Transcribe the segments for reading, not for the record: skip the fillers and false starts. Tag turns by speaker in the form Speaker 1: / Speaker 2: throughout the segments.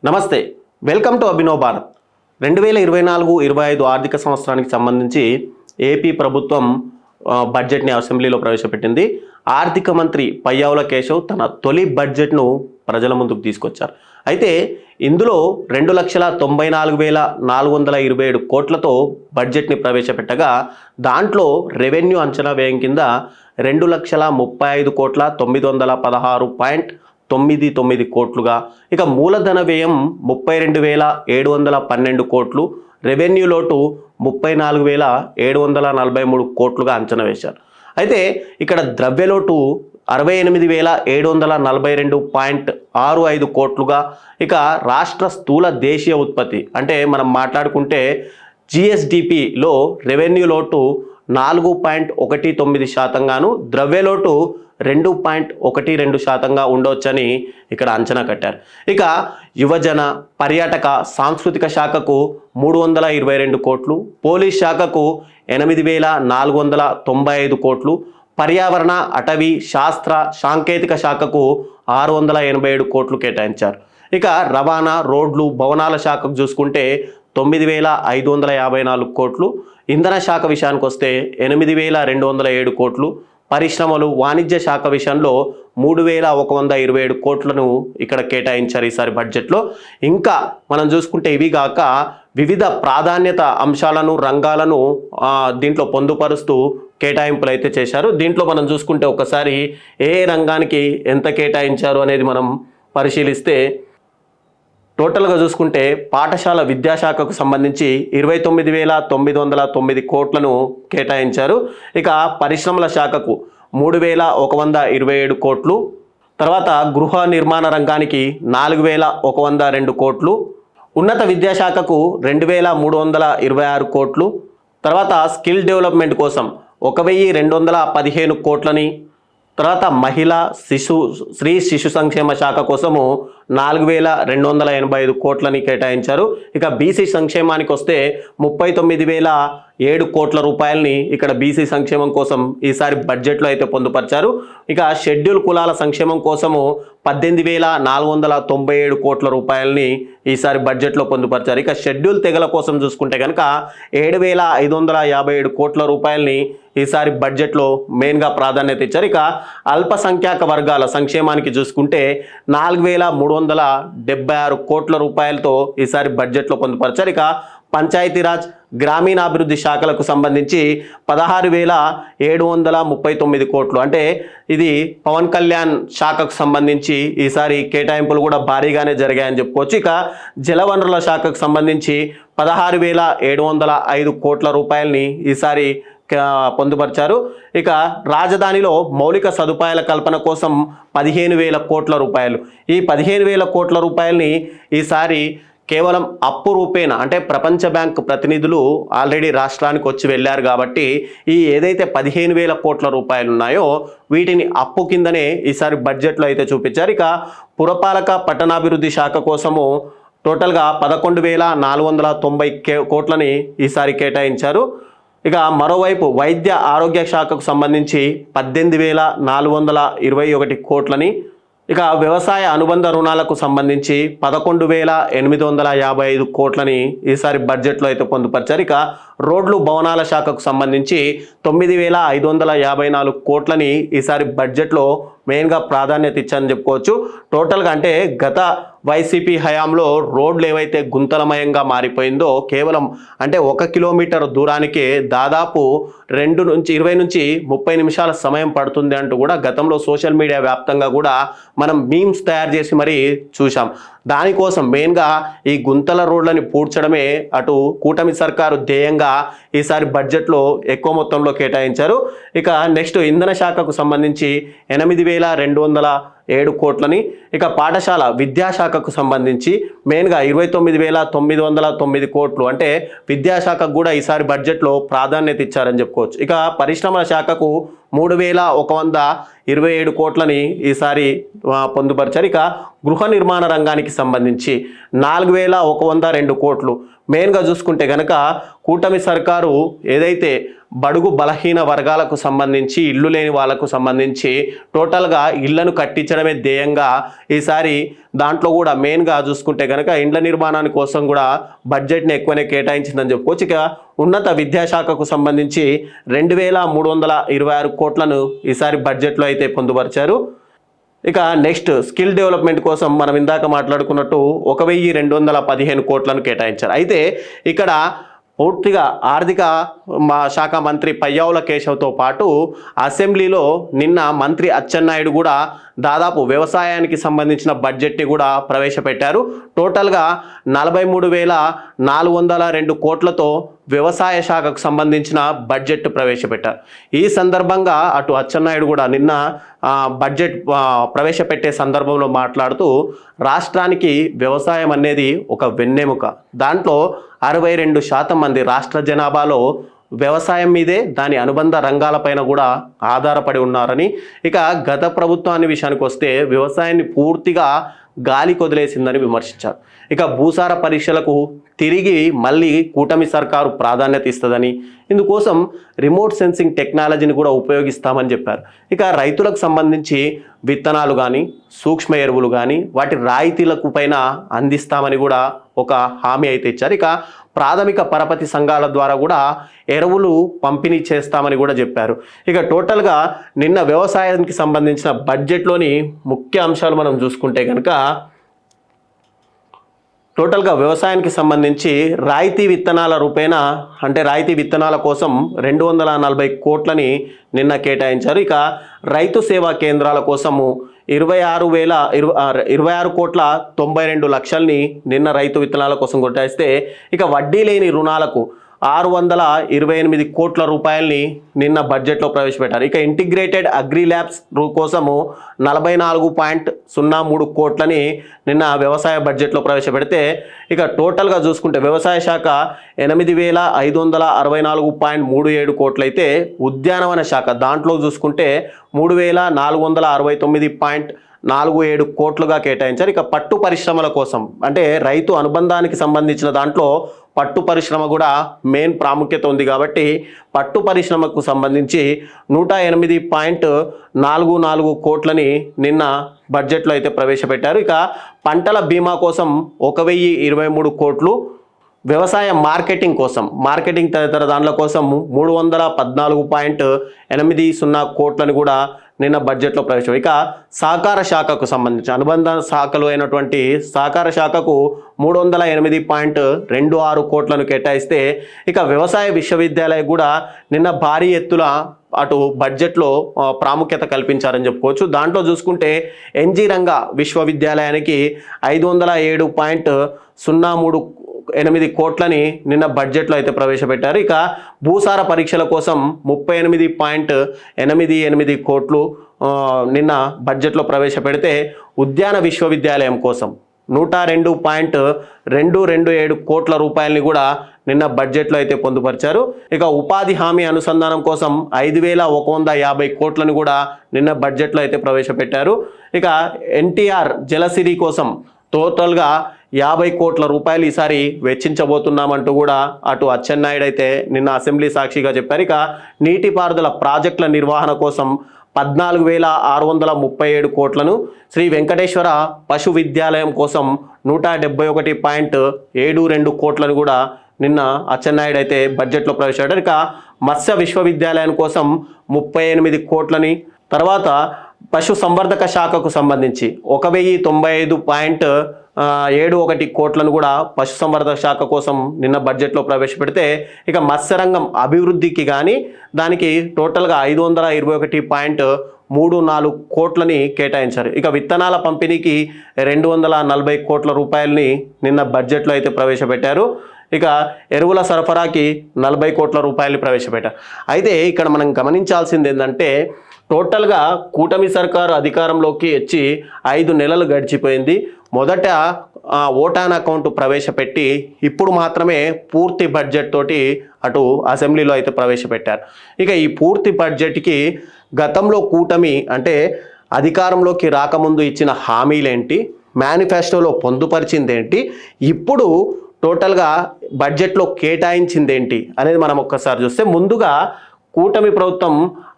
Speaker 1: నమస్తే, welcome to Abhinav Bharat. 2024-25 ఆర్థిక సంవత్సరానికి సంబంధించి ఏపీ ప్రభుత్వం బడ్జెట్ని అసెంబ్లీలో ప్రవేశపెట్టింది. ఆర్థిక మంత్రి పయ్యావుల కేశవ్ తన తొలి బడ్జెట్ను ప్రజల ముందుకు తీసుకొచ్చారు. అయితే ఇందులో 2,94,427 కోట్లతో బడ్జెట్ని ప్రవేశపెట్టగా దాంట్లో రెవెన్యూ అంచనా వ్యయం కింద 2,35,916.99 కోట్లుగా, ఇక మూలధన వ్యయం 32,712 కోట్లు, రెవెన్యూ లోటు 34,743 కోట్లుగా అంచనా వేశారు. అయితే ఇక్కడ ద్రవ్యలోటు 68,742.65 కోట్లుగా, ఇక రాష్ట్ర స్థూల దేశీయ ఉత్పత్తి అంటే మనం మాట్లాడుకుంటే జిఎస్డిపిలో రెవెన్యూ లోటు 4.19%గాను, ద్రవ్యలోటు 2.12% ఉండవచ్చని ఇక్కడ అంచనా కట్టారు. ఇక యువజన పర్యాటక సాంస్కృతిక శాఖకు 322 కోట్లు, పోలీస్ శాఖకు 8,495 కోట్లు, పర్యావరణ అటవీ శాస్త్ర సాంకేతిక శాఖకు 687 కోట్లు కేటాయించారు. ఇక రవాణా రోడ్లు భవనాల శాఖకు చూసుకుంటే 9,554 కోట్లు, ఇంధన శాఖ విషయానికి వస్తే 8,207 కోట్లు, పరిశ్రమలు వాణిజ్య శాఖ విషయంలో 3,127 కోట్లను ఇక్కడ కేటాయించారు ఈసారి బడ్జెట్లో. ఇంకా మనం చూసుకుంటే ఇవి కాక వివిధ ప్రాధాన్యత అంశాలను రంగాలను దీంట్లో పొందుపరుస్తూ కేటాయింపులు అయితే చేశారు. దీంట్లో మనం చూసుకుంటే ఒకసారి ఏ రంగానికి ఎంత కేటాయించారు అనేది మనం పరిశీలిస్తే టోటల్గా చూసుకుంటే పాఠశాల విద్యాశాఖకు సంబంధించి 29,909 కోట్లను కేటాయించారు. ఇక పరిశ్రమల శాఖకు 3,127 కోట్లు, తర్వాత గృహ నిర్మాణ రంగానికి 4,102 కోట్లు, ఉన్నత విద్యాశాఖకు 2,326 కోట్లు, తర్వాత స్కిల్ డెవలప్మెంట్ కోసం 1,215 కోట్లని, తర్వాత మహిళా స్త్రీ శిశు సంక్షేమ శాఖ కోసము 4,285 కోట్లని కేటాయించారు. ఇక బీసీ సంక్షేమానికి వస్తే 39,007 కోట్ల రూపాయలని ఇక్కడ బీసీ సంక్షేమం కోసం ఈసారి బడ్జెట్లో అయితే పొందుపరిచారు. ఇక షెడ్యూల్ కులాల సంక్షేమం కోసము 18,497 కోట్ల రూపాయలని ఈసారి బడ్జెట్లో పొందుపరిచారు. ఇక షెడ్యూల్ తెగల కోసం చూసుకుంటే కనుక 7,557 కోట్ల రూపాయలని ఈసారి బడ్జెట్లో మెయిన్గా ప్రాధాన్యత ఇచ్చారు. ఇక అల్పసంఖ్యాక వర్గాల సంక్షేమానికి చూసుకుంటే 4,376 కోట్ల రూపాయలతో ఈసారి బడ్జెట్లో పొందుపరిచారు. ఇక పంచాయతీరాజ్ గ్రామీణాభివృద్ధి శాఖలకు సంబంధించి 16,739 కోట్లు, అంటే ఇది పవన్ కళ్యాణ్ శాఖకు సంబంధించి ఈసారి కేటాయింపులు కూడా భారీగానే జరిగాయని చెప్పుకోవచ్చు. ఇక జలవనరుల శాఖకు సంబంధించి 16,705 కోట్ల రూపాయలని ఈసారి పొందుపరిచారు. ఇక రాజధానిలో మౌలిక సదుపాయాల కల్పన కోసం 15,000 కోట్ల రూపాయలు, ఈ 15,000 కోట్ల రూపాయలని ఈసారి కేవలం అప్పు రూపేణ అంటే ప్రపంచ బ్యాంక్ ప్రతినిధులు ఆల్రెడీ రాష్ట్రానికి వచ్చి వెళ్ళారు కాబట్టి ఈ ఏదైతే 15,000 కోట్ల రూపాయలు ఉన్నాయో వీటిని అప్పు కిందనే ఈసారి బడ్జెట్లో అయితే చూపించారు. ఇక పురపాలక పట్టణాభివృద్ధి శాఖ కోసము టోటల్గా 11,490 కోట్లని ఈసారి కేటాయించారు. ఇక మరోవైపు వైద్య ఆరోగ్య శాఖకు సంబంధించి 18,421 కోట్లని, ఇక వ్యవసాయ అనుబంధ రుణాలకు సంబంధించి 11,855 కోట్లని ఈసారి బడ్జెట్లో అయితే పొందుపరిచారు. ఇక రోడ్లు భవనాల శాఖకు సంబంధించి 9,554 కోట్లని ఈసారి బడ్జెట్లో మెయిన్గా ప్రాధాన్యత ఇచ్చారని చెప్పుకోవచ్చు. టోటల్గా అంటే గత వైసీపీ హయాంలో రోడ్లు ఏవైతే గుంతలమయంగా మారిపోయిందో కేవలం అంటే 1 కిలోమీటర్ దూరానికే దాదాపు 20 నుంచి 30 నిమిషాల సమయం పడుతుంది అంటూ కూడా గతంలో సోషల్ మీడియా వ్యాప్తంగా కూడా మనం మీమ్స్ తయారు చేసి మరీ చూసాం. దానికోసం మెయిన్గా ఈ గుంతల రోడ్లని పూడ్చడమే అటు కూటమి సర్కారు ధ్యేయంగా ఈసారి బడ్జెట్లో ఎక్కువ మొత్తంలో కేటాయించారు. ఇక నెక్స్ట్ ఇంధన శాఖకు సంబంధించి 8,207 కోట్లని, ఇక పాఠశాల విద్యాశాఖకు సంబంధించి మెయిన్గా 29,909 కోట్లు, అంటే విద్యాశాఖకు కూడా ఈసారి బడ్జెట్లో ప్రాధాన్యత ఇచ్చారని చెప్పుకోవచ్చు. ఇక పరిశ్రమల శాఖకు 3,127 కోట్లని ఈసారి పొందుపరిచారు. ఇక గృహ నిర్మాణ రంగానికి సంబంధించి 4,102 కోట్లు. మెయిన్గా చూసుకుంటే కనుక కూటమి సర్కారు ఏదైతే బడుగు బలహీన వర్గాలకు సంబంధించి ఇల్లు లేని వాళ్ళకు సంబంధించి టోటల్గా ఇళ్లను కట్టించడమే ధ్యేయంగా ఈసారి దాంట్లో కూడా మెయిన్గా చూసుకుంటే కనుక ఇండ్ల నిర్మాణాని కోసం కూడా బడ్జెట్ని ఎక్కువనే కేటాయించిందని చెప్పుకోవచ్చు. ఇక ఉన్నత విద్యాశాఖకు సంబంధించి 2326 కోట్లను ఈసారి బడ్జెట్లో అయితే పొందుపరిచారు. ఇక నెక్స్ట్ స్కిల్ డెవలప్మెంట్ కోసం మనం ఇందాక మాట్లాడుకున్నట్టు 1215 కోట్లను కేటాయించారు. అయితే ఇక్కడ పూర్తిగా ఆర్థిక శాఖ మంత్రి పయ్యావుల కేశవ్తో పాటు అసెంబ్లీలో నిన్న మంత్రి అచ్చెన్నాయుడు కూడా దాదాపు వ్యవసాయానికి సంబంధించిన బడ్జెట్ని కూడా ప్రవేశపెట్టారు. టోటల్గా 43,402 కోట్లతో వ్యవసాయ శాఖకు సంబంధించిన బడ్జెట్ ప్రవేశపెట్టారు. ఈ సందర్భంగా అటు అచ్చెన్నాయుడు కూడా నిన్న బడ్జెట్ ప్రవేశపెట్టే సందర్భంలో మాట్లాడుతూ రాష్ట్రానికి వ్యవసాయం అనేది ఒక వెన్నెముక, దాంట్లో 62% మంది రాష్ట్ర జనాభాలో వ్యవసాయం మీదే దాని అనుబంధ రంగాలపైన కూడా ఆధారపడి ఉన్నారని, ఇక గత ప్రభుత్వాన్ని విషయానికి వస్తే వ్యవసాయాన్ని పూర్తిగా గాలి కొదిలేసిందని విమర్శించారు. ఇక భూసార పరీక్షలకు తిరిగి మళ్ళీ కూటమి సర్కారు ప్రాధాన్యత ఇస్తుందని, ఇందుకోసం రిమోట్ సెన్సింగ్ టెక్నాలజీని కూడా ఉపయోగిస్తామని చెప్పారు. ఇక రైతులకు సంబంధించి విత్తనాలు కానీ సూక్ష్మ ఎరువులు కానీ వాటి రాయితీలకు పైన అందిస్తామని కూడా ఒక హామీ అయితే ఇచ్చారు. ఇక ప్రాథమిక పరపతి సంఘాల ద్వారా కూడా ఎరువులు పంపిణీ చేస్తామని కూడా చెప్పారు. ఇక టోటల్గా నిన్న వ్యవసాయానికి సంబంధించిన బడ్జెట్లోని ముఖ్య అంశాలు మనం చూసుకుంటే కనుక టోటల్గా వ్యవసాయానికి సంబంధించి రాయితీ విత్తనాల రూపేణ అంటే రాయితీ విత్తనాల కోసం 240 కోట్లని నిన్న కేటాయించారు. ఇక రైతు సేవా కేంద్రాల కోసము 26,92,92 నిన్న రైతు విత్తనాల కోసం కేటాయిస్తే, ఇక వడ్డీ లేని రుణాలకు 628 కోట్ల రూపాయలని నిన్న బడ్జెట్లో ప్రవేశపెట్టారు. ఇక ఇంటిగ్రేటెడ్ అగ్రి ల్యాబ్స్ కోసము 44.03 కోట్లని నిన్న వ్యవసాయ బడ్జెట్లో ప్రవేశపెడితే, ఇక టోటల్గా చూసుకుంటే వ్యవసాయ శాఖ 8,564.37 కోట్లు అయితే ఉద్యానవన శాఖ దాంట్లో చూసుకుంటే 3,469.47 కోట్లుగా కేటాయించారు. ఇక పట్టు పరిశ్రమల కోసం అంటే రైతు అనుబంధానికి సంబంధించిన దాంట్లో పట్టు పరిశ్రమ కూడా మెయిన్ ప్రాముఖ్యత ఉంది కాబట్టి పట్టు పరిశ్రమకు సంబంధించి 108.44 కోట్లని నిన్న బడ్జెట్లో అయితే ప్రవేశపెట్టారు. ఇక పంటల బీమా కోసం 1,023 కోట్లు, వ్యవసాయ మార్కెటింగ్ కోసం మార్కెటింగ్ తదితర దానిల కోసం 314.80 కోట్లను కూడా నిన్న బడ్జెట్లో ప్రవేశం. ఇక సహకార శాఖకు సంబంధించి అనుబంధ శాఖలు అయినటువంటి సహకార శాఖకు 308.26 కోట్లను కేటాయిస్తే, ఇక వ్యవసాయ విశ్వవిద్యాలయం కూడా నిన్న భారీ ఎత్తుల అటు బడ్జెట్లో ప్రాముఖ్యత కల్పించారని చెప్పుకోవచ్చు. దాంట్లో చూసుకుంటే ఎన్జీ రంగా విశ్వవిద్యాలయానికి 507.08 కోట్లని నిన్న బడ్జెట్లో అయితే ప్రవేశపెట్టారు. ఇక భూసార పరీక్షల కోసం 38.88 కోట్లు నిన్న బడ్జెట్లో ప్రవేశపెడితే, ఉద్యాన విశ్వవిద్యాలయం కోసం 102.227 కోట్ల రూపాయలని కూడా నిన్న బడ్జెట్లో అయితే పొందుపరిచారు. ఇక ఉపాధి హామీ అనుసంధానం కోసం 5,150 కోట్లను కూడా నిన్న బడ్జెట్లో అయితే ప్రవేశపెట్టారు. ఇక ఎన్టీఆర్ జలసిరి కోసం టోటల్గా 50 కోట్ల రూపాయలు ఈసారి వెచ్చించబోతున్నామంటూ కూడా అటు అచ్చెన్నాయుడు అయితే నిన్న అసెంబ్లీ సాక్షిగా చెప్పారు. ఇక నీటిపారుదల ప్రాజెక్టుల నిర్వహణ కోసం 14,637 కోట్లను, శ్రీ వెంకటేశ్వర పశు విద్యాలయం కోసం 171.72 కోట్లను కూడా నిన్న అచ్చెన్నాయుడు అయితే బడ్జెట్లో ప్రవేశపెట్టారు. ఇక మత్స్య విశ్వవిద్యాలయం కోసం 38 కోట్లని, తర్వాత పశు సంవర్ధక శాఖకు సంబంధించి 1,095.71 కోట్లను కూడా పశు సంవర్ధక శాఖ కోసం నిన్న బడ్జెట్లో ప్రవేశపెడితే, ఇక మత్స్యరంగం అభివృద్ధికి కానీ దానికి టోటల్గా 521.34 కోట్లని కేటాయించారు. ఇక విత్తనాల పంపిణీకి 240 కోట్ల రూపాయలని నిన్న బడ్జెట్లో అయితే ప్రవేశపెట్టారు. ఇక ఎరువుల సరఫరాకి 40 కోట్ల రూపాయలు ప్రవేశపెట్టారు. అయితే ఇక్కడ మనం గమనించాల్సింది ఏంటంటే, టోటల్గా కూటమి సర్కారు అధికారంలోకి వచ్చి 5 నెలలు గడిచిపోయింది. మొదట ఓటాన్ అకౌంట్ ప్రవేశపెట్టి ఇప్పుడు మాత్రమే పూర్తి బడ్జెట్ తోటి అటు అసెంబ్లీలో అయితే ప్రవేశపెట్టారు. ఇక ఈ పూర్తి బడ్జెట్కి గతంలో కూటమి అంటే అధికారంలోకి రాకముందు ఇచ్చిన హామీలేంటి, మేనిఫెస్టోలో పొందుపరిచిందేంటి, ఇప్పుడు టోటల్గా బడ్జెట్లో కేటాయించిందేంటి అనేది మనం ఒక్కసారి చూస్తే, ముందుగా కూటమి ప్రభుత్వం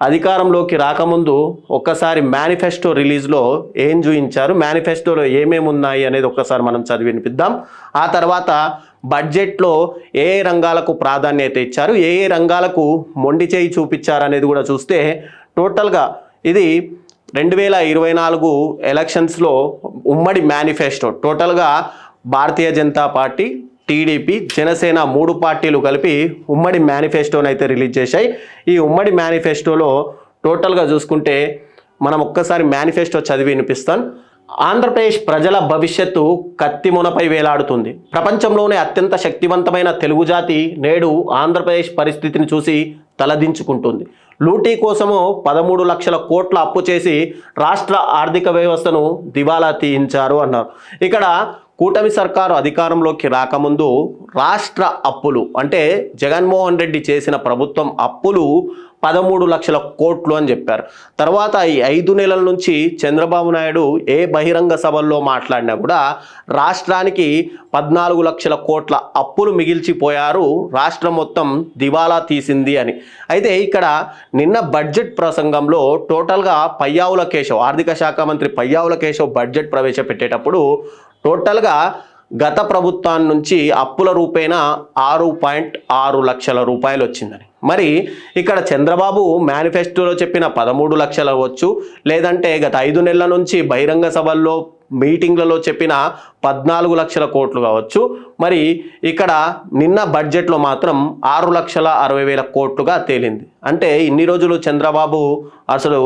Speaker 1: అధికారంలోకి రాకముందు ఒక్కసారి మేనిఫెస్టో రిలీజ్లో ఏం చూపించారు, మేనిఫెస్టోలో ఏమేమి ఉన్నాయి అనేది ఒక్కసారి మనం చదివి వినిపిద్దాం. ఆ తర్వాత బడ్జెట్లో ఏ రంగాలకు ప్రాధాన్యత ఇచ్చారు, ఏ రంగాలకు మొండి చేయి చూపించారు అనేది కూడా చూస్తే టోటల్గా ఇది 2024 ఎలక్షన్స్లో ఉమ్మడి మేనిఫెస్టో. టోటల్గా భారతీయ జనతా పార్టీ, టీడీపీ, జనసేన 3 పార్టీలు కలిపి ఉమ్మడి మేనిఫెస్టోని అయితే రిలీజ్ చేశాయి. ఈ ఉమ్మడి మేనిఫెస్టోలో టోటల్గా చూసుకుంటే మనం ఒక్కసారి మేనిఫెస్టో చదివి వినిపిస్తాను. ఆంధ్రప్రదేశ్ ప్రజల భవిష్యత్తు కత్తిమొనపై వేలాడుతుంది. ప్రపంచంలోనే అత్యంత శక్తివంతమైన తెలుగు జాతి నేడు ఆంధ్రప్రదేశ్ పరిస్థితిని చూసి తలదించుకుంటుంది. లూటీ కోసము 13 లక్షల కోట్ల అప్పు చేసి రాష్ట్ర ఆర్థిక వ్యవస్థను దివాలా తీయించారు అన్నారు. ఇక్కడ కూటమి సర్కారు అధికారంలోకి రాకముందు రాష్ట్ర అప్పులు అంటే జగన్మోహన్ రెడ్డి చేసిన ప్రభుత్వం అప్పులు 13 లక్షల కోట్లు అని చెప్పారు. తర్వాత ఈ 5 నెలల నుంచి చంద్రబాబు నాయుడు ఏ బహిరంగ సభల్లో మాట్లాడినా కూడా రాష్ట్రానికి 14 లక్షల కోట్ల అప్పులు మిగిల్చిపోయారు, రాష్ట్రం మొత్తం దివాలా తీసింది అని. అయితే ఇక్కడ నిన్న బడ్జెట్ ప్రసంగంలో టోటల్గా పయ్యావుల కేశవ్, ఆర్థిక శాఖ మంత్రి పయ్యావుల కేశవ్ బడ్జెట్ ప్రవేశపెట్టేటప్పుడు టోటల్గా గత ప్రభుత్వాన్ని నుంచి అప్పుల రూపేణా 6.6 లక్షల రూపాయలు వచ్చిందని. మరి ఇక్కడ చంద్రబాబు మేనిఫెస్టోలో చెప్పిన 13 లక్షలు అవ్వచ్చు, లేదంటే గత 5 నెలల నుంచి బహిరంగ సభల్లో మీటింగ్లలో చెప్పిన 14 లక్షల కోట్లు కావచ్చు. మరి ఇక్కడ నిన్న బడ్జెట్లో మాత్రం 6,60,000 కోట్లుగా తేలింది. అంటే ఇన్ని రోజులు చంద్రబాబు అసలు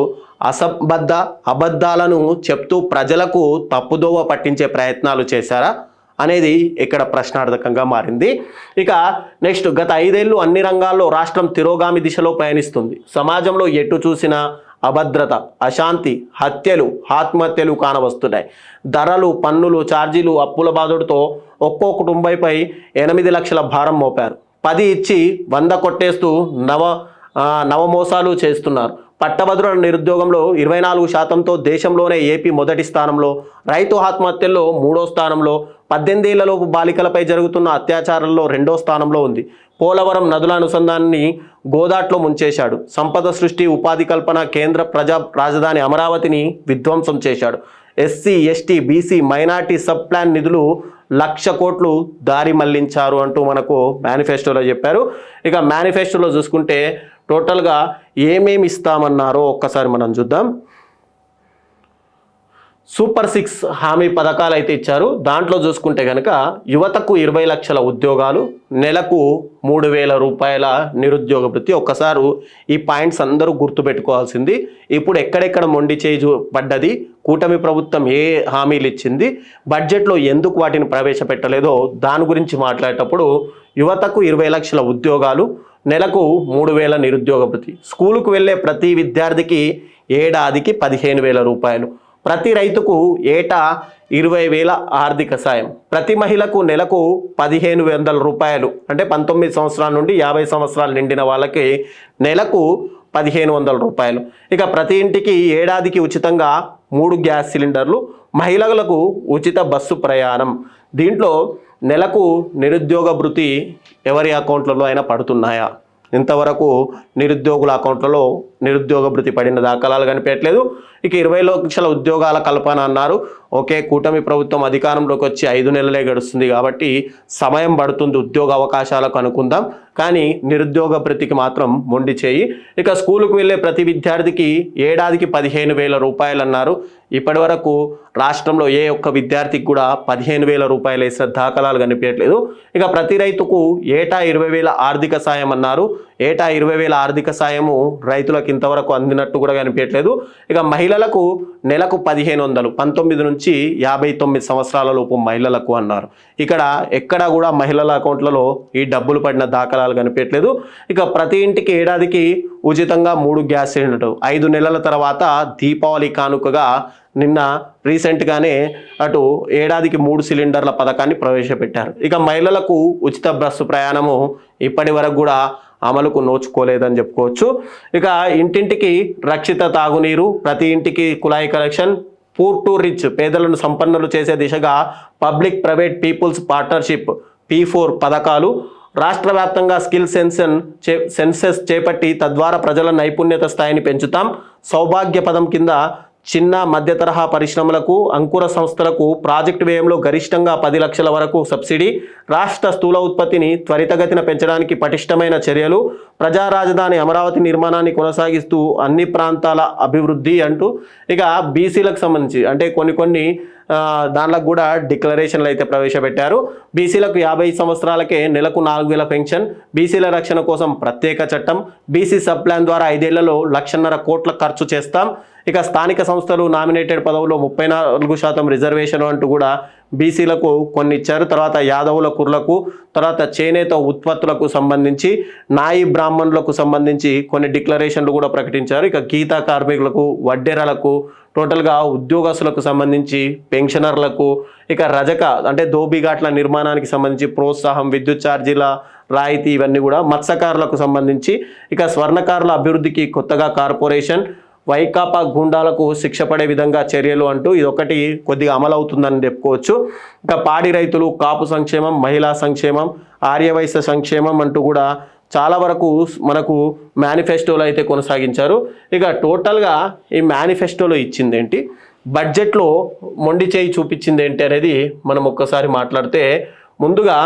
Speaker 1: అబద్ధాలను చెప్తూ ప్రజలకు తప్పుదోవ పట్టించే ప్రయత్నాలు చేశారా అనేది ఇక్కడ ప్రశ్నార్థకంగా మారింది. ఇక నెక్స్ట్, గత 5 ఏళ్ళు అన్ని రంగాల్లో రాష్ట్రం తిరోగామి దిశలో పయనిస్తుంది. సమాజంలో ఎటు చూసినా అభద్రత, అశాంతి, హత్యలు, ఆత్మహత్యలు కానవస్తున్నాయి. ధరలు, పన్నులు, ఛార్జీలు, అప్పుల బాధుడితో ఒక్కో కుటుంబంపై 8 లక్షల భారం మోపారు. 10 ఇచ్చి 100 కొట్టేస్తూ నవమోసాలు చేస్తున్నారు. పట్టభద్రుల నిరుద్యోగంలో 24%తో దేశంలోనే ఏపీ మొదటి స్థానంలో, రైతు ఆత్మహత్యల్లో 3వ స్థానంలో, 18 ఏళ్లలోపు బాలికలపై జరుగుతున్న అత్యాచారాల్లో 2వ స్థానంలో ఉంది. పోలవరం నదుల అనుసంధానాన్ని గోదాట్లో ముంచేశాడు. సంపద సృష్టి, ఉపాధి కల్పన, కేంద్ర ప్రజా రాజధాని అమరావతిని విధ్వంసం చేశాడు. SC, ST, BC, minority sub plan నిధులు 1,00,000 కోట్లు దారి మళ్లించారు అంటూ మనకు మేనిఫెస్టోలో చెప్పారు. ఇక మేనిఫెస్టోలో చూసుకుంటే టోటల్గా ఏమేమి ఇస్తామన్నారో ఒక్కసారి మనం చూద్దాం. సూపర్ 6 హామీ పథకాలు అయితే ఇచ్చారు. దాంట్లో చూసుకుంటే కనుక యువతకు 20 లక్షల ఉద్యోగాలు, నెలకు 3,000 రూపాయల నిరుద్యోగ భృతి. ఒక్కసారి ఈ పాయింట్స్ అందరూ గుర్తుపెట్టుకోవాల్సింది. ఇప్పుడు ఎక్కడెక్కడ మొండి చేయి పడ్డది, కూటమి ప్రభుత్వం ఏ హామీలు ఇచ్చింది, బడ్జెట్లో ఎందుకు వాటిని ప్రవేశపెట్టలేదో దాని గురించి మాట్లాడేటప్పుడు యువతకు 20 లక్షల ఉద్యోగాలు, నెలకు 3,000 నిరుద్యోగ భృతి, స్కూలుకు వెళ్ళే ప్రతి విద్యార్థికి ఏడాదికి 15,000 రూపాయలు, ప్రతి రైతుకు ఏటా 20,000 ఆర్థిక సాయం, ప్రతి మహిళకు నెలకు 1,500 రూపాయలు, అంటే 19 సంవత్సరాల నుండి 50 సంవత్సరాలు నిండిన వాళ్ళకి నెలకు 1,500 రూపాయలు. ఇక ప్రతి ఇంటికి ఏడాదికి ఉచితంగా 3 గ్యాస్ సిలిండర్లు, మహిళలకు ఉచిత బస్సు ప్రయాణం. దీంట్లో నెలకు నిరుద్యోగ భృతి ఎవరి అకౌంట్లలో అయినా పడుతున్నాయా? ఇంతవరకు నిరుద్యోగుల అకౌంట్లలో నిరుద్యోగ భృతి పడిన దాఖలాలు కనిపించట్లేదు. ఇక 20 లక్షల ఉద్యోగాల కల్పన అన్నారు. ఓకే, కూటమి ప్రభుత్వం అధికారంలోకి వచ్చి 5 నెలలే గడుస్తుంది కాబట్టి సమయం పడుతుంది ఉద్యోగ అవకాశాలకు అనుకుందాం, కానీ నిరుద్యోగ భృతికి మాత్రం మొండి చేయి. ఇక స్కూలుకు వెళ్ళే ప్రతి విద్యార్థికి ఏడాదికి 15,000 రూపాయలు అన్నారు. ఇప్పటి వరకు రాష్ట్రంలో ఏ ఒక్క విద్యార్థికి కూడా 15,000 రూపాయలు వేసిన దాఖలాలు కనిపించట్లేదు. ఇక ప్రతి రైతుకు ఏటా 20,000 ఆర్థిక సాయం అన్నారు. ఏటా 20,000 ఆర్థిక సాయము రైతులకు ఇంతవరకు అందినట్టు కూడా కనిపించట్లేదు. ఇక మహిళలకు నెలకు 1,500, 19 నుంచి 59 సంవత్సరాల లోపు మహిళలకు అన్నారు. ఇక్కడ ఎక్కడా కూడా మహిళల అకౌంట్లలో ఈ డబ్బులు పడిన దాఖలాలు కనిపించట్లేదు. ఇక ప్రతి ఇంటికి ఏడాదికి ఉచితంగా 3 గ్యాస్ సిలిండర్లు, 5 నెలల తర్వాత దీపావళి కానుకగా నిన్న రీసెంట్గానే అటు ఏడాదికి 3 సిలిండర్ల పథకాన్ని ప్రవేశపెట్టారు. ఇక మహిళలకు ఉచిత బస్సు ప్రయాణము ఇప్పటి వరకు కూడా అమలుకు నోచుకోలేదని చెప్పుకోవచ్చు. ఇక ఇంటింటికి రక్షిత తాగునీరు, ప్రతి ఇంటికి కుళాయి కనెక్షన్, పూర్ టు రిచ్ పేదలను సంపన్నులు చేసే దిశగా public private peoples partnership P4 పథకాలు, రాష్ట్ర వ్యాప్తంగా స్కిల్ సెన్సెస్ చేపట్టి తద్వారా ప్రజల నైపుణ్యత స్థాయిని పెంచుతాం. సౌభాగ్య పదం కింద చిన్న మధ్య తరహా పరిశ్రమలకు, అంకుర సంస్థలకు ప్రాజెక్టు వ్యయంలో గరిష్టంగా 10 లక్షల వరకు సబ్సిడీ, రాష్ట్ర స్థూల ఉత్పత్తిని త్వరితగతిన పెంచడానికి పటిష్టమైన చర్యలు, ప్రజా రాజధాని అమరావతి నిర్మాణాన్ని కొనసాగిస్తూ అన్ని ప్రాంతాల అభివృద్ధి అంటూ ఇక బీసీలకు సంబంధించి అంటే కొన్ని దానిలకు కూడా డిక్లరేషన్లు అయితే ప్రవేశపెట్టారు. బీసీలకు 50 సంవత్సరాలకే నెలకు 4,000 పెన్షన్, బీసీల రక్షణ కోసం ప్రత్యేక చట్టం, బీసీ సబ్ ప్లాన్ ద్వారా 5 ఏళ్లలో 1,50,000 కోట్ల ఖర్చు చేస్తాం. ఇక స్థానిక సంస్థలు నామినేటెడ్ పదవుల్లో 34% రిజర్వేషన్ అంటూ కూడా బీసీలకు కొన్ని ఇచ్చారు. తర్వాత యాదవుల కుర్లకు, తర్వాత చేనేత ఉత్పత్తులకు సంబంధించి, నాయి బ్రాహ్మణులకు సంబంధించి కొన్ని డిక్లరేషన్లు కూడా ప్రకటించారు. ఇక గీతా కార్మికులకు, వడ్డెరలకు, టోటల్గా ఉద్యోగస్తులకు సంబంధించి, పెన్షనర్లకు, ఇక రజక అంటే ధోబీఘాట్ల నిర్మాణానికి సంబంధించి ప్రోత్సాహం, విద్యుత్ ఛార్జీల రాయితీ, ఇవన్నీ కూడా మత్స్యకారులకు సంబంధించి, ఇక స్వర్ణకారుల అభివృద్ధికి కొత్తగా కార్పొరేషన్, వైకాపా గూండాలకు శిక్ష పడే విధంగా చర్యలు అంటూ ఇదొకటి కొద్దిగా అమలవుతుందని చెప్పుకోవచ్చు. ఇంకా పాడి రైతులు, కాపు సంక్షేమం, మహిళా సంక్షేమం, ఆర్యవైశ్య సంక్షేమం అంటూ కూడా చాలా వరకు మనకు మేనిఫెస్టోలో అయితే కొనసాగించారు. ఇక టోటల్గా ఈ మేనిఫెస్టోలో ఇచ్చింది ఏంటి, బడ్జెట్లో మొండి చేయి చూపించింది ఏంటి అనేది మనం ఒక్కసారి మాట్లాడితే, ముందుగా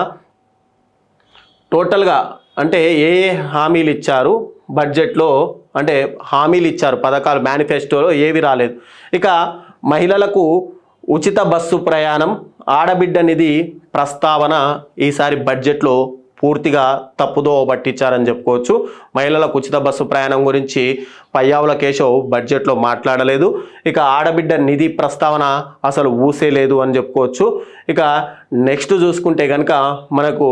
Speaker 1: టోటల్గా అంటే ఏ హామీలు ఇచ్చారు బడ్జెట్లో, అంటే హామీలు ఇచ్చారు, పథకాలు మేనిఫెస్టోలో ఏవి రాలేదు. ఇక మహిళలకు ఉచిత బస్సు ప్రయాణం, ఆడబిడ్డ నిధి ప్రస్తావన ఈసారి బడ్జెట్లో పూర్తిగా తప్పుదో పట్టించారని చెప్పుకోవచ్చు. మహిళలకు ఉచిత బస్సు ప్రయాణం గురించి పయ్యావుల కేశవ్ బడ్జెట్లో మాట్లాడలేదు. ఇక ఆడబిడ్డ నిధి ప్రస్తావన అసలు ఊసే లేదు అని చెప్పుకోవచ్చు. ఇక నెక్స్ట్ చూసుకుంటే కనుక మనకు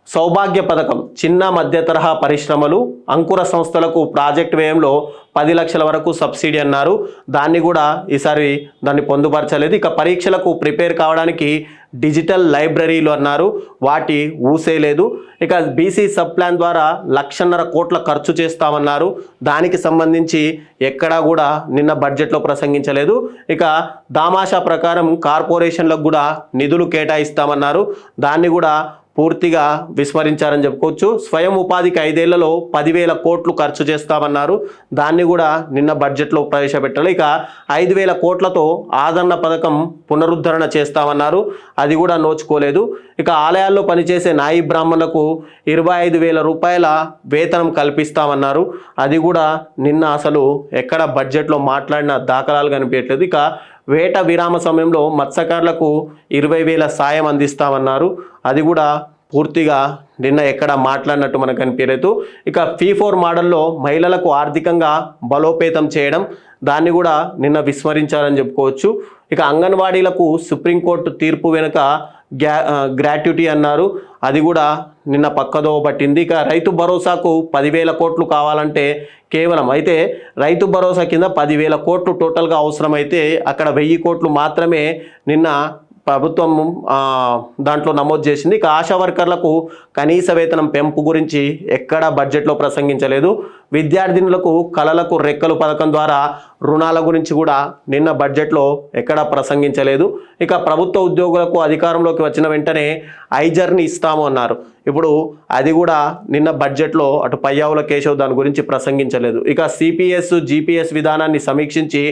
Speaker 1: సౌభాగ్య పథకం, చిన్న మధ్య తరహా పరిశ్రమలు, అంకుర సంస్థలకు ప్రాజెక్ట్ వ్యయంలో 10 లక్షల వరకు సబ్సిడీ అన్నారు. దాన్ని కూడా ఈసారి దాన్ని పొందుపరచలేదు. ఇక పరీక్షలకు ప్రిపేర్ కావడానికి డిజిటల్ లైబ్రరీలు అన్నారు, వాటి ఊసే లేదు. ఇక బీసీ సబ్ ప్లాన్ ద్వారా 1,50,000 కోట్ల ఖర్చు చేస్తామన్నారు, దానికి సంబంధించి ఎక్కడా కూడా నిన్న బడ్జెట్లో ప్రసంగించలేదు. ఇక దామాషా ప్రకారం కార్పొరేషన్లకు కూడా నిధులు కేటాయిస్తామన్నారు, దాన్ని కూడా పూర్తిగా విస్మరించారని చెప్పుకోవచ్చు. స్వయం ఉపాధికి 5 ఏళ్లలో 10,000 కోట్లు ఖర్చు చేస్తామన్నారు, దాన్ని కూడా నిన్న బడ్జెట్లో ప్రవేశపెట్టాలి. ఇక 5,000 కోట్లతో ఆదరణ పథకం పునరుద్ధరణ చేస్తామన్నారు, అది కూడా నోచుకోలేదు. ఇక ఆలయాల్లో పనిచేసే నాయి బ్రాహ్మణులకు 25,000 రూపాయల వేతనం కల్పిస్తామన్నారు, అది కూడా నిన్న అసలు ఎక్కడ బడ్జెట్లో మాట్లాడిన దాఖలాలు కనిపించట్లేదు. ఇక వేట విరామ సమయంలో మత్స్యకారులకు 20,000 సాయం అందిస్తామన్నారు, అది కూడా పూర్తిగా నిన్న ఎక్కడ మాట్లాడినట్టు మనకు కనిపించలేదు. ఇక P4 మోడల్లో మహిళలకు ఆర్థికంగా బలోపేతం చేయడం, దాన్ని కూడా నిన్న విస్మరించారని చెప్పుకోవచ్చు. ఇక అంగన్వాడీలకు సుప్రీంకోర్టు తీర్పు వెనుక గ్రాట్యుటీ అన్నారు, అది కూడా నిన్న పక్కదో పట్టింది. ఇక రైతు భరోసాకు 10,000 కోట్లు కావాలంటే కేవలం అయితే రైతు భరోసా కింద 10,000 కోట్లు టోటల్గా అవసరమైతే అక్కడ 1,000 కోట్లు మాత్రమే నిన్న ప్రభుత్వం దాంట్లో నమోదు చేసింది. ఇక ఆశా వర్కర్లకు కనీస వేతనం పెంపు గురించి ఎక్కడా బడ్జెట్లో ప్రసంగించలేదు. విద్యార్థినులకు కళలకు రెక్కలు పథకం ద్వారా రుణాల గురించి కూడా నిన్న బడ్జెట్లో ఎక్కడా ప్రసంగించలేదు. ఇక ప్రభుత్వ ఉద్యోగులకు అధికారంలోకి వచ్చిన వెంటనే ఐజర్ని ఇస్తాము అన్నారు, ఇప్పుడు అది కూడా నిన్న బడ్జెట్లో అటు పయ్యావుల కేశవ్ దాని గురించి ప్రసంగించలేదు. ఇక CPS GPS విధానాన్ని సమీక్షించి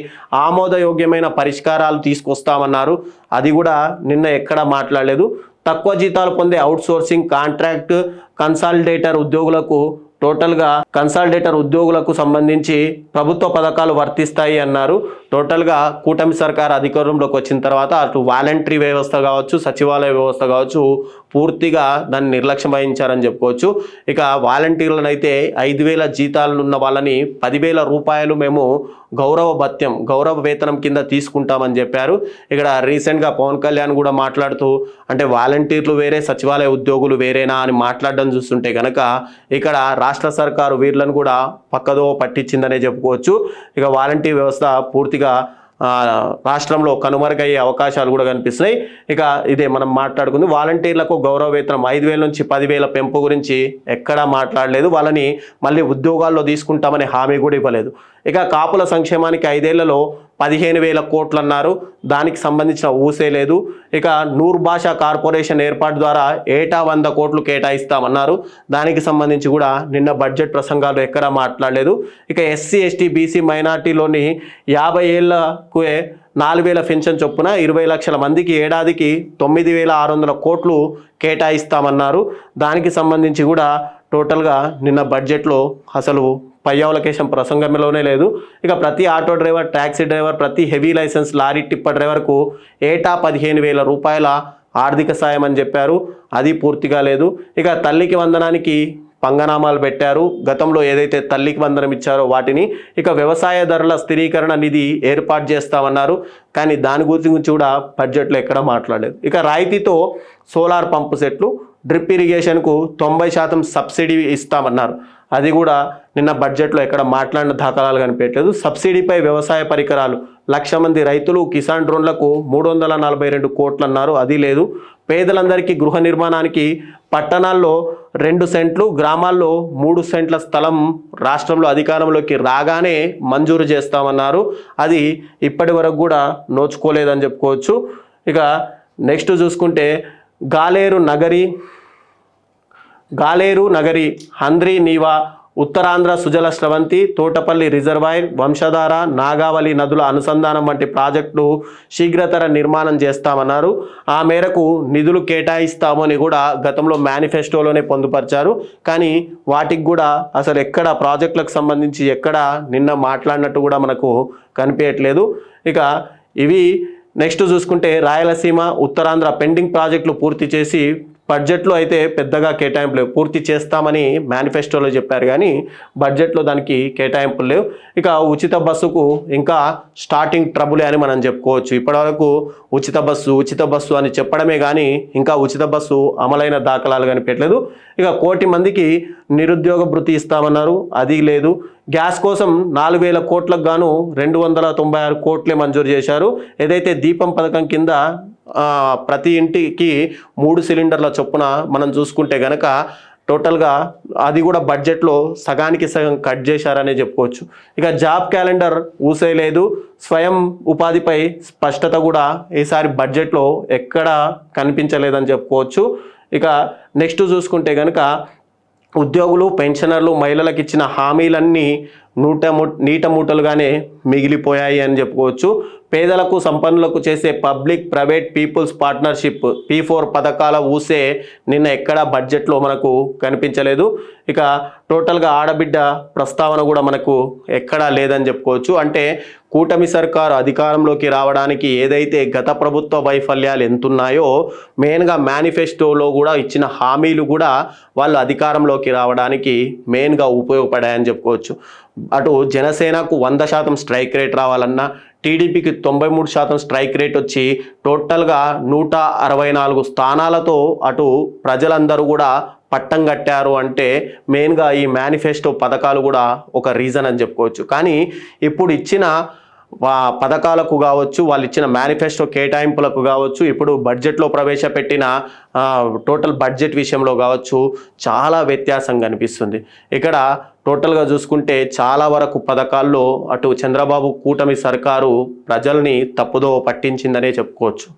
Speaker 1: ఆమోదయోగ్యమైన పరిష్కారాలు తీసుకొస్తామన్నారు, అది కూడా నిన్న ఎక్కడా మాట్లాడలేదు. తక్కువ జీతాలు పొందే అవుట్సోర్సింగ్, కాంట్రాక్ట్, కన్సాలిడేటర్ ఉద్యోగులకు టోటల్గా కన్సాలిడేటర్ ఉద్యోగులకు సంబంధించి ప్రభుత్వ పథకాలు వర్తిస్తాయి అన్నారు. టోటల్గా కూటమి సర్కార్ అధికారంలోకి వచ్చిన తర్వాత అటు వాలంటరీ వ్యవస్థ కావచ్చు, సచివాలయ వ్యవస్థ కావచ్చు, పూర్తిగా దాన్ని నిర్లక్ష్యం వహించారని చెప్పుకోవచ్చు. ఇక వాలంటీర్లను అయితే 5,000 జీతాలు ఉన్న వాళ్ళని 10,000 రూపాయలు మేము గౌరవ వేతనం కింద తీసుకుంటామని చెప్పారు. ఇక్కడ రీసెంట్గా పవన్ కళ్యాణ్ కూడా మాట్లాడుతూ అంటే వాలంటీర్లు వేరే, సచివాలయ ఉద్యోగులు వేరేనా అని మాట్లాడడం చూస్తుంటే కనుక ఇక్కడ రాష్ట్ర సర్కారు వీళ్ళను కూడా పక్కదో పట్టించిందనే చెప్పుకోవచ్చు. ఇక వాలంటీర్ వ్యవస్థ పూర్తిగా రాష్ట్రంలో కనుమరుగయ్యే అవకాశాలు కూడా కనిపిస్తున్నాయి. ఇక ఇదే మనం మాట్లాడుకుంది, వాలంటీర్లకు గౌరవ వేతనం 5,000 నుంచి 10,000 పెంపు గురించి ఎక్కడా మాట్లాడలేదు, వాళ్ళని మళ్ళీ ఉద్యోగాల్లో తీసుకుంటామనే హామీ కూడా ఇవ్వలేదు. ఇక కాపుల సంక్షేమానికి 5 ఏళ్లలో 15,000 కోట్లు అన్నారు. దానికి సంబంధించిన ఊసే లేదు. ఇక నూర్ భాషా కార్పొరేషన్ ఏర్పాటు ద్వారా ఏటా 100 కోట్లు కేటాయిస్తామన్నారు. దానికి సంబంధించి కూడా నిన్న బడ్జెట్ ప్రసంగాలు ఎక్కడా మాట్లాడలేదు. ఇక ఎస్సీ ఎస్టీ బీసీ మైనార్టీలోని 50 ఏళ్లకు 4,000 పెన్షన్ చొప్పున 20 లక్షల మందికి ఏడాదికి 9,600 కోట్లు కేటాయిస్తామన్నారు. దానికి సంబంధించి కూడా టోటల్గా నిన్న బడ్జెట్లో అసలు పయ్యావలకేశం ప్రసంగంలోనే లేదు. ఇక ప్రతి ఆటో డ్రైవర్, ట్యాక్సీ డ్రైవర్, ప్రతి హెవీ లైసెన్స్ లారీ టిప్పర్ డ్రైవర్కు ఏటా 15,000 రూపాయల ఆర్థిక సాయం అని చెప్పారు. అది పూర్తిగా లేదు. ఇక తల్లికి వందనానికి పంగనామాలు పెట్టారు. గతంలో ఏదైతే తల్లికి వందనం ఇచ్చారో వాటిని. ఇక వ్యవసాయ ధరల స్థిరీకరణ నిధి ఏర్పాటు చేస్తామన్నారు. కానీ దాని గురించి కూడా బడ్జెట్లో ఎక్కడ మాట్లాడలేదు. ఇక రాయితీతో సోలార్ పంపు సెట్లు, డ్రిప్ ఇరిగేషన్కు 90% సబ్సిడీ ఇస్తామన్నారు. అది కూడా నిన్న బడ్జెట్లో ఎక్కడ మాట్లాడిన దాఖలాలు కనిపించలేదు. సబ్సిడీపై వ్యవసాయ పరికరాలు 1,00,000 మంది రైతులు కిసాన్ డ్రోన్లకు 342 కోట్లు అన్నారు. అది లేదు. పేదలందరికీ గృహ నిర్మాణానికి పట్టణాల్లో 2 సెంట్లు, గ్రామాల్లో 3 సెంట్ల స్థలం రాష్ట్రంలో అధికారంలోకి రాగానే మంజూరు చేస్తామన్నారు. అది ఇప్పటి వరకు కూడా నోచుకోలేదని చెప్పుకోవచ్చు. ఇక నెక్స్ట్ చూసుకుంటే గాలేరు నగరి, హంద్రీ నీవా, ఉత్తరాంధ్ర సుజల స్రవంతి, తోటపల్లి రిజర్వాయర్, వంశధార, నాగావళి నదుల అనుసంధానం వంటి ప్రాజెక్టులు శీఘ్రతర నిర్మాణం చేస్తామన్నారు. ఆ మేరకు నిధులు కేటాయిస్తామని కూడా గతంలో మేనిఫెస్టోలోనే పొందుపరిచారు. కానీ వాటికి కూడా అసలు ఎక్కడ ప్రాజెక్టులకు సంబంధించి ఎక్కడ నిన్న మాట్లాడినట్టు కూడా మనకు కనిపించట్లేదు. ఇక ఇవి నెక్స్ట్ చూసుకుంటే రాయలసీమ, ఉత్తరాంధ్ర పెండింగ్ ప్రాజెక్టులు పూర్తి చేసి బడ్జెట్లో అయితే పెద్దగా కేటాయింపు లేవు. పూర్తి చేస్తామని మేనిఫెస్టోలో చెప్పారు కానీ బడ్జెట్లో దానికి కేటాయింపులు లేవు. ఇక ఉచిత బస్సుకు ఇంకా స్టార్టింగ్ ట్రబులే అని మనం చెప్పుకోవచ్చు. ఇప్పటివరకు ఉచిత బస్సు అని చెప్పడమే కానీ ఇంకా ఉచిత బస్సు అమలైన దాఖలాలు కనిపించలేదు. ఇక 1 కోటి మందికి నిరుద్యోగ భృతి ఇస్తామన్నారు. అది లేదు. గ్యాస్ కోసం 4,000 కోట్లకు గాను 296 కోట్లే మంజూరు చేశారు. ఏదైతే దీపం పథకం కింద ప్రతి ఇంటికి 3 సిలిండర్ల చొప్పున మనం చూసుకుంటే గనక టోటల్గా అది కూడా బడ్జెట్లో సగానికి సగం కట్ చేశారనే చెప్పుకోవచ్చు. ఇక జాబ్ క్యాలెండర్ ఊసే లేదు. స్వయం ఉపాధిపై స్పష్టత కూడా ఈసారి బడ్జెట్లో ఎక్కడ కనిపించలేదని చెప్పుకోవచ్చు. ఇక నెక్స్ట్ చూసుకుంటే కనుక ఉద్యోగులు, పెన్షనర్లు, మహిళలకు ఇచ్చిన హామీలన్నీ నీట మూటలుగానే మిగిలిపోయాయి అని చెప్పుకోవచ్చు. పేదలకు, సంపన్నులకు చేసే public private peoples partnership P4 పథకాల ఊసే నిన్న ఎక్కడ బడ్జెట్లో మనకు కనిపించలేదు. ఇక టోటల్గా ఆడబిడ్డ ప్రస్తావన కూడా మనకు ఎక్కడా లేదని చెప్పుకోవచ్చు. అంటే కూటమి సర్కారు అధికారంలోకి రావడానికి ఏదైతే గత ప్రభుత్వ వైఫల్యాలు ఎంతున్నాయో మెయిన్గా మేనిఫెస్టోలో కూడా ఇచ్చిన హామీలు కూడా వాళ్ళు అధికారంలోకి రావడానికి మెయిన్గా ఉపయోగపడాయని చెప్పుకోవచ్చు. అటు జనసేనకు 100% స్ట్రైక్ రేట్ రావాలన్నా, టీడీపీకి 93% స్ట్రైక్ రేట్ వచ్చి టోటల్గా 164 స్థానాలతో అటు ప్రజలందరూ కూడా పట్టం కట్టారు అంటే మెయిన్గా ఈ మేనిఫెస్టో పథకాలు కూడా ఒక రీజన్ అని చెప్పుకోవచ్చు. కానీ ఇప్పుడు ఇచ్చిన పథకాలకు కావచ్చు, వాళ్ళు ఇచ్చిన మేనిఫెస్టో కేటాయింపులకు కావచ్చు, ఇప్పుడు బడ్జెట్లో ప్రవేశపెట్టిన టోటల్ బడ్జెట్ విషయంలో కావచ్చు చాలా వ్యత్యాసం కనిపిస్తుంది. ఇక్కడ టోటల్గా చూసుకుంటే చాలా వరకు పథకాల్లో అటు చంద్రబాబు కూటమి సర్కారు ప్రజల్ని తప్పుదో పట్టించిందనే చెప్పుకోవచ్చు.